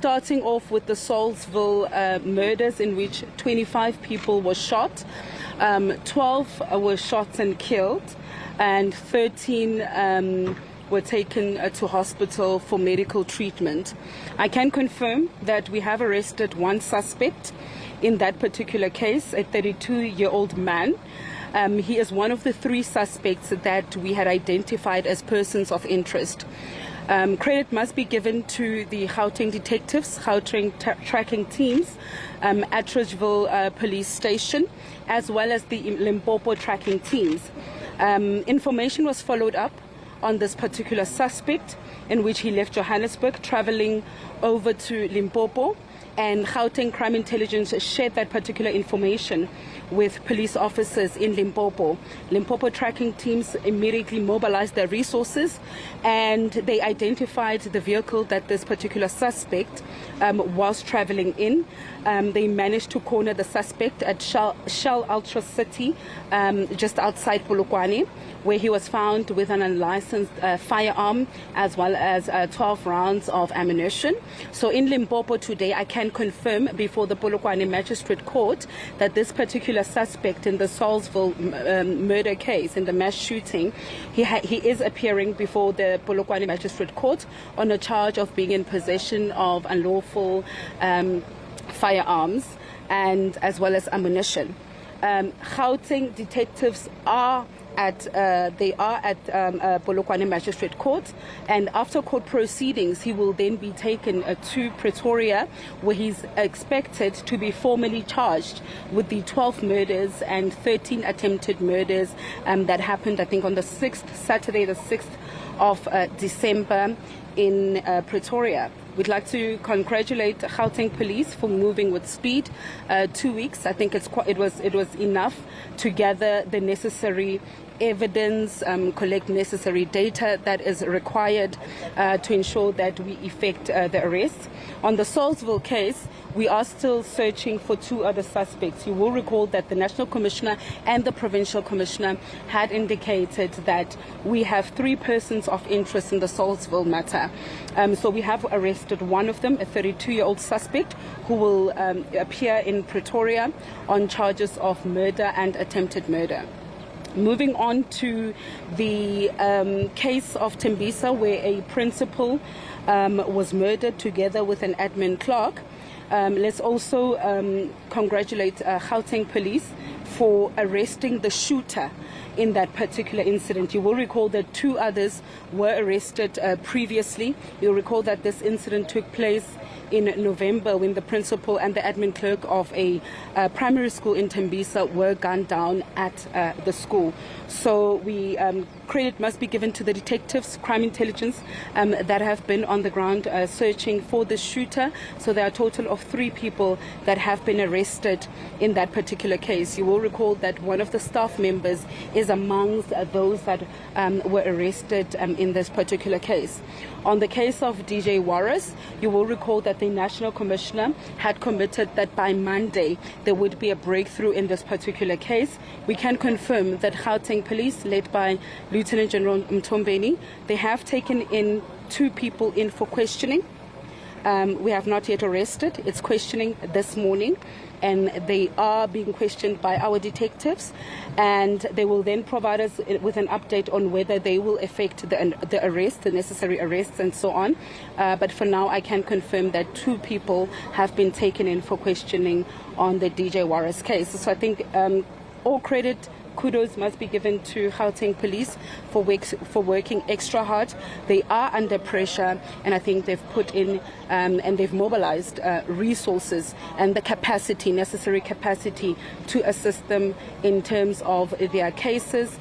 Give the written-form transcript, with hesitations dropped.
Starting off with the Saulsville murders, in which 25 people were shot, 12 were shot and killed, and 13 were taken to hospital for medical treatment. I can confirm that we have arrested one suspect in that particular case, a 32-year-old man. He is one of the 3 suspects that we had identified as persons of interest. Credit must be given to the Gauteng detectives, Gauteng tracking teams, Atteridgeville Police Station, as well as the Limpopo tracking teams. Information was followed up on this particular suspect, in which he left Johannesburg, traveling over to Limpopo, and Gauteng Crime Intelligence shared that particular information with police officers in Limpopo. Limpopo tracking teams immediately mobilized their resources, and they identified the vehicle that this particular suspect was traveling in. They managed to corner the suspect at Shell Ultra City, just outside Polokwane, where he was found with an unlicensed firearm as well as 12 rounds of ammunition. So in Limpopo today, I can confirm before the Polokwane Magistrate Court that this particular suspect in the Saulsville murder case, in the mass shooting, he is appearing before the Polokwane Magistrate Court on a charge of being in possession of unlawful firearms and as well as ammunition. Gauteng detectives are at Polokwane Magistrate Court, and after court proceedings he will then be taken to Pretoria, where he's expected to be formally charged with the 12 murders and 13 attempted murders that happened, I think, on the 6th, Saturday the 6th of December in Pretoria. We'd like to congratulate Gauteng Police for moving with speed. 2 weeks, I think it was enough to gather the necessary evidence, collect necessary data that is required to ensure that we effect the arrest. On the Saulsville case, we are still searching for 2 other suspects. You will recall that the National Commissioner and the Provincial Commissioner had indicated that we have 3 persons of interest in the Saulsville matter. So we have arrested one of them, a 32-year-old suspect, who will appear in Pretoria on charges of murder and attempted murder. Moving on to the case of Tembisa, where a principal was murdered together with an admin clerk. Let's also congratulate Gauteng Police for arresting the shooter in that particular incident. You will recall that 2 others were arrested previously. You'll recall that this incident took place in November, when the principal and the admin clerk of a primary school in Tembisa were gunned down at the school. So credit must be given to the detectives, crime intelligence, that have been on the ground searching for the shooter. So there are a total of 3 people that have been arrested in that particular case. You will recall that one of the staff members is amongst those that were arrested in this particular case. On the case of DJ Warras, you will recall that the National Commissioner had committed that by Monday there would be a breakthrough in this particular case. We can confirm that Gauteng Police, led by Lieutenant General Mtombeni, they have taken in 2 people in for questioning. We have not yet arrested. It's questioning this morning, and they are being questioned by our detectives, and they will then provide us with an update on whether they will effect the arrest, the necessary arrests and so on. But for now, I can confirm that 2 people have been taken in for questioning on the DJ Warras case. So I think all credit, kudos must be given to Gauteng Police for working extra hard. They are under pressure, and I think they've put in and they've mobilized resources and the capacity, necessary capacity, to assist them in terms of their cases.